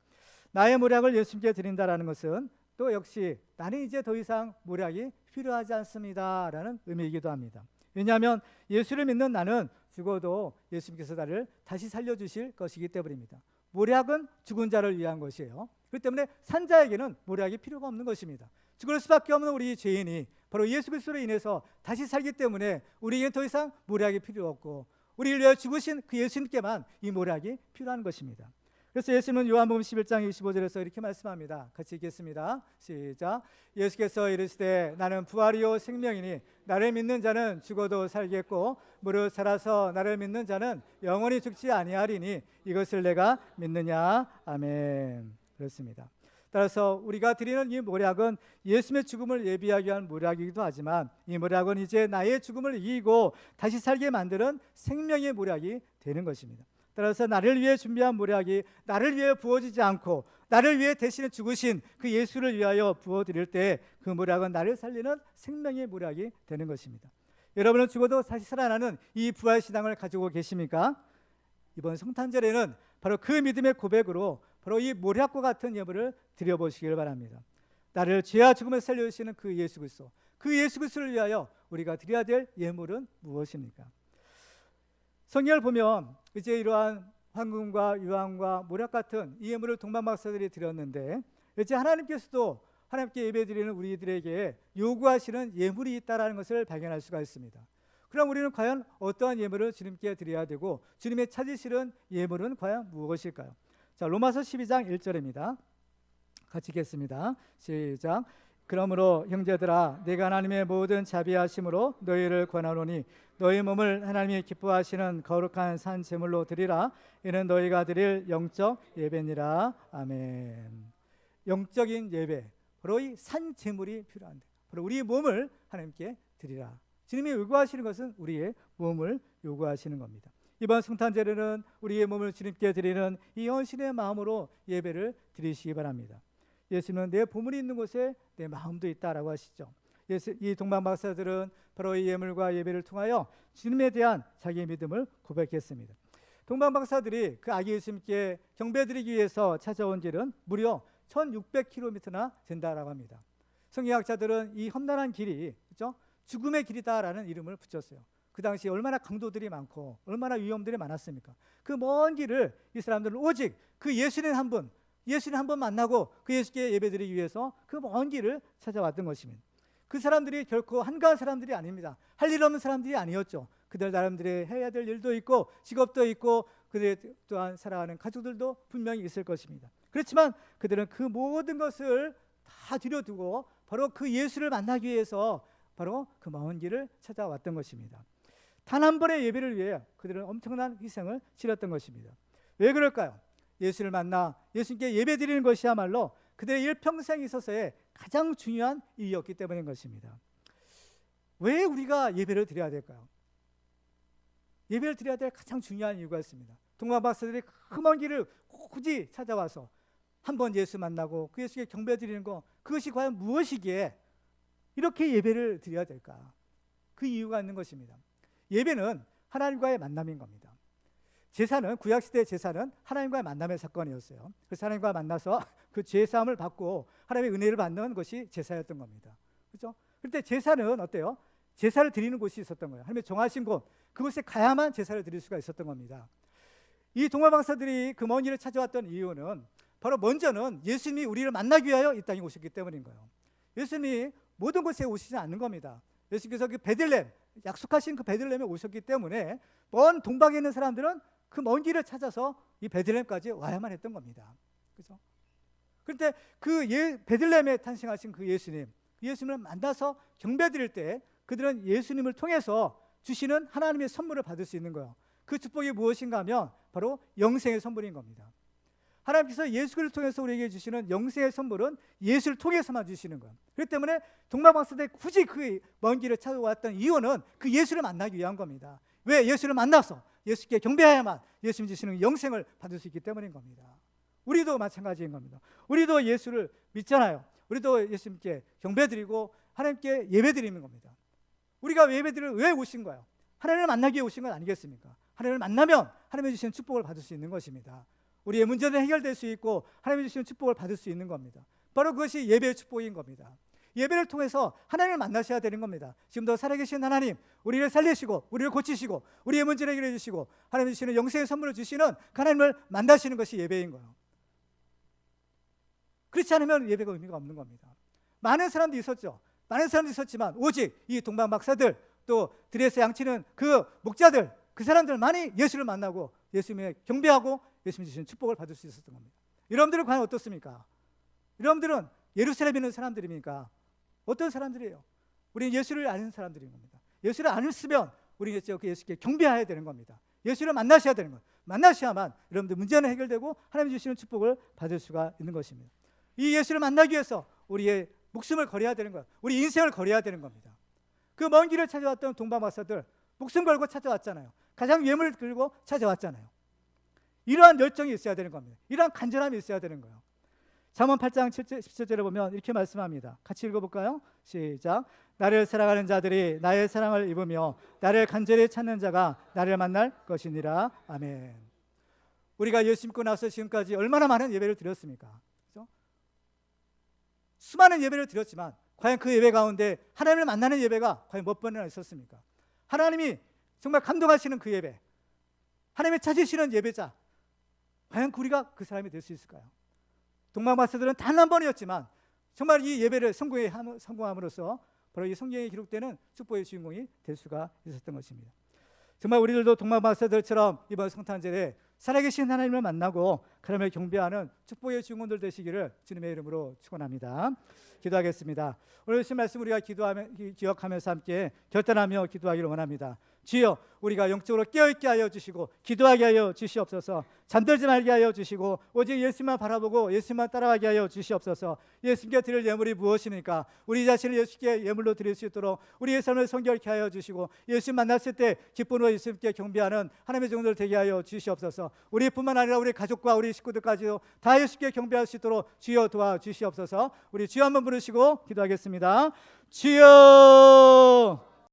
나의 모략을 예수님께 드린다라는 것은 또 역시 나는 이제 더 이상 모략이 필요하지 않습니다라는 의미이기도 합니다. 왜냐하면 예수를 믿는 나는 죽어도 예수님께서 나를 다시 살려주실 것이기 때문입니다. 모략은 죽은 자를 위한 것이에요. 그렇기 때문에 산 자에게는 모략이 필요가 없는 것입니다. 죽을 수밖에 없는 우리 죄인이 바로 예수 그리스도로 인해서 다시 살기 때문에 우리에게 더 이상 모략이 필요 없고 우리를 위하여 죽으신 그 예수님께만 이 모략이 필요한 것입니다. 그래서 예수님은 요한복음 11장 25절에서 이렇게 말씀합니다. 같이 읽겠습니다. 시작. 예수께서 이르시되 나는 부활이요 생명이니 나를 믿는 자는 죽어도 살겠고 무릇 살아서 나를 믿는 자는 영원히 죽지 아니하리니 이것을 내가 믿느냐. 아멘. 그렇습니다. 따라서 우리가 드리는 이 모략은 예수님의 죽음을 예비하기 위한 모략이기도 하지만 이 모략은 이제 나의 죽음을 이기고 다시 살게 만드는 생명의 모략이 되는 것입니다. 따라서 나를 위해 준비한 모략이 나를 위해 부어지지 않고 나를 위해 대신에 죽으신 그 예수를 위하여 부어드릴 때 그 모략은 나를 살리는 생명의 모략이 되는 것입니다. 여러분은 죽어도 다시 살아나는 이 부활신앙을 가지고 계십니까? 이번 성탄절에는 바로 그 믿음의 고백으로 바로 이 모략과 같은 예물을 드려보시길 바랍니다. 나를 죄와 죽음에 살려주시는 그 예수 그리스도, 그 예수 그리스도를 위하여 우리가 드려야 될 예물은 무엇입니까? 성경을 보면 이제 이러한 황금과 유황과 모략 같은 이 예물을 동방박사들이 드렸는데 이제 하나님께서도 하나님께 예배드리는 우리들에게 요구하시는 예물이 있다는 것을 발견할 수가 있습니다. 그럼 우리는 과연 어떠한 예물을 주님께 드려야 되고 주님의 찾으시는 예물은 과연 무엇일까요? 자, 로마서 12장 1절입니다. 같이 읽겠습니다. 시작. 그러므로 형제들아 내가 하나님의 모든 자비하심으로 너희를 권하노니 너희 몸을 하나님이 기뻐하시는 거룩한 산 제물로 드리라. 이는 너희가 드릴 영적 예배니라. 아멘. 영적인 예배, 바로 이 산 제물이 필요한데 바로 우리의 몸을 하나님께 드리라. 주님이 요구하시는 것은 우리의 몸을 요구하시는 겁니다. 이번 성탄절에는 우리의 몸을 주님께 드리는 이 헌신의 마음으로 예배를 드리시기 바랍니다. 예수는 내 보물이 있는 곳에 내 마음도 있다라고 하시죠. 이 동방박사들은 바로 이 예물과 예배를 통하여 주님에 대한 자기의 믿음을 고백했습니다. 동방박사들이 그 아기 예수님께 경배드리기 위해서 찾아온 길은 무려 1600km나 된다라고 합니다. 성경학자들은 이 험난한 길이 그렇죠? 죽음의 길이다라는 이름을 붙였어요. 그 당시 얼마나 강도들이 많고 얼마나 위험들이 많았습니까? 그 먼 길을 이 사람들은 오직 그 예수님 한 분 만나고 그 예수께 예배드리기 위해서 그 먼 길을 찾아왔던 것입니다. 그 사람들이 결코 한가한 사람들이 아닙니다. 할 일 없는 사람들이 아니었죠. 그들 나름대로 해야 될 일도 있고 직업도 있고 그들 또한 살아가는 가족들도 분명히 있을 것입니다. 그렇지만 그들은 그 모든 것을 다 들여두고 바로 그 예수를 만나기 위해서 바로 그 먼 길을 찾아왔던 것입니다. 단 한 번의 예배를 위해 그들은 엄청난 희생을 치렀던 것입니다. 왜 그럴까요? 예수를 만나 예수님께 예배드리는 것이야말로 그들의 일평생 있어서의 가장 중요한 일이었기 때문인 것입니다. 왜 우리가 예배를 드려야 될까요? 예배를 드려야 될 가장 중요한 이유가 있습니다. 동방박사들이 그 먼 길을 굳이 찾아와서 한번 예수 만나고 그 예수께 경배드리는 것, 그것이 과연 무엇이기에 이렇게 예배를 드려야 될까? 그 이유가 있는 것입니다. 예배는 하나님과의 만남인 겁니다. 제사는 구약시대의 제사는 하나님과의 만남의 사건이었어요. 그래서 하나님과 만나서 그 죄사함을 받고 하나님의 은혜를 받는 것이 제사였던 겁니다. 그렇죠? 그런데 제사는 어때요? 제사를 드리는 곳이 있었던 거예요. 하나님의 정하신 곳, 그곳에 가야만 제사를 드릴 수가 있었던 겁니다. 이 동방박사들이 그 먼 길을 찾아왔던 이유는 바로 먼저는 예수님이 우리를 만나기 위하여 이 땅에 오셨기 때문인 거예요. 예수님이 모든 곳에 오시지 않는 겁니다. 예수께서 그 베들레헴, 약속하신 그 베들레헴에 오셨기 때문에 먼 동방에 있는 사람들은 그 먼 길을 찾아서 이 베들레헴까지 와야만 했던 겁니다. 그렇죠? 그런데 그 베들레헴에 탄생하신 그 예수님을 만나서 경배드릴 때 그들은 예수님을 통해서 주시는 하나님의 선물을 받을 수 있는 거예요. 그 축복이 무엇인가 하면 바로 영생의 선물인 겁니다. 하나님께서 예수를 통해서 우리에게 주시는 영생의 선물은 예수를 통해서만 주시는 거예요. 그렇기 때문에 동방박사들이 굳이 그 먼 길을 찾아왔던 이유는 그 예수를 만나기 위한 겁니다. 왜? 예수를 만나서 예수께 경배해야만 예수님 주시는 영생을 받을 수 있기 때문인 겁니다. 우리도 마찬가지인 겁니다. 우리도 예수를 믿잖아요. 우리도 예수님께 경배드리고 하나님께 예배드리는 겁니다. 우리가 예배드리러 왜 오신 거예요? 하나님을 만나기 위해 오신 건 아니겠습니까? 하나님을 만나면 하나님이 주시는 축복을 받을 수 있는 것입니다. 우리의 문제는 해결될 수 있고 하나님이 주시는 축복을 받을 수 있는 겁니다. 바로 그것이 예배의 축복인 겁니다. 예배를 통해서 하나님을 만나셔야 되는 겁니다. 지금도 살아계신 하나님, 우리를 살리시고 우리를 고치시고 우리의 문제를 해결해 주시고 하나님이 주시는 영생의 선물을 주시는 그 하나님을 만나시는 것이 예배인 거예요. 그렇지 않으면 예배가 의미가 없는 겁니다. 많은 사람들이 있었죠. 많은 사람들이 있었지만 오직 이 동방 박사들, 또 들에서 양치는 그 목자들, 그 사람들만이 예수를 만나고 예수님의 경배하고 예수님 주시는 축복을 받을 수 있었던 겁니다. 여러분들은 과연 어떻습니까? 여러분들은 예루살렘에 있는 사람들입니까? 어떤 사람들이에요? 우리는 예수를 아는 사람들인 겁니다. 예수를 안으면 우리는 예수께 경배해야 되는 겁니다. 예수를 만나셔야 되는 거예요. 만나셔야만 여러분들 문제는 해결되고 하나님 주시는 축복을 받을 수가 있는 것입니다. 이 예수를 만나기 위해서 우리의 목숨을 걸어야 되는 거예요. 우리 인생을 걸어야 되는 겁니다. 그 먼 길을 찾아왔던 동방 박사들 목숨 걸고 찾아왔잖아요. 가장 예물을 들고 찾아왔잖아요. 이러한 열정이 있어야 되는 겁니다. 이러한 간절함이 있어야 되는 거예요. 잠언 8장 17절에 보면 이렇게 말씀합니다. 같이 읽어볼까요? 시작. 나를 사랑하는 자들이 나의 사랑을 입으며 나를 간절히 찾는 자가 나를 만날 것이니라. 아멘. 우리가 예수 믿고 나서 지금까지 얼마나 많은 예배를 드렸습니까? 그렇죠? 수많은 예배를 드렸지만 과연 그 예배 가운데 하나님을 만나는 예배가 과연 몇 번이나 있었습니까? 하나님이 정말 감동하시는 그 예배, 하나님이 찾으시는 예배자, 과연 우리가 그 사람이 될 수 있을까요? 동방 박사들은 단 한 번이었지만 정말 이 예배를 성공함으로써 바로 이 성경에 기록되는 축복의 주인공이 될 수가 있었던 것입니다. 정말 우리들도 동방 박사들처럼 이번 성탄절에 살아계신 하나님을 만나고 하나님을 경배하는 축복의 주인공들 되시기를 주님의 이름으로 축원합니다. 기도하겠습니다. 오늘 주신 말씀 우리가 기억하면서 함께 결단하며 기도하기를 원합니다. 주여, 우리가 영적으로 깨어있게 하여 주시고 기도하게 하여 주시옵소서. 잠들지 말게 하여 주시고 오직 예수님만 바라보고 예수님만 따라가게 하여 주시옵소서. 예수님께 드릴 예물이 무엇입니까? 우리 자신을 예수께 예물로 드릴 수 있도록 우리의 삶을 성결케 하여 주시고 예수님 만났을 때 기쁨으로 예수님께 경배하는 하나님의 종들 되게 하여 주시옵소서. 우리뿐만 아니라 우리 가족과 우리 식구들까지도 다 예수께 경배할 수 있도록 주여 도와주시옵소서. 우리 주여 한번 부르시고 기도하겠습니다. 주여,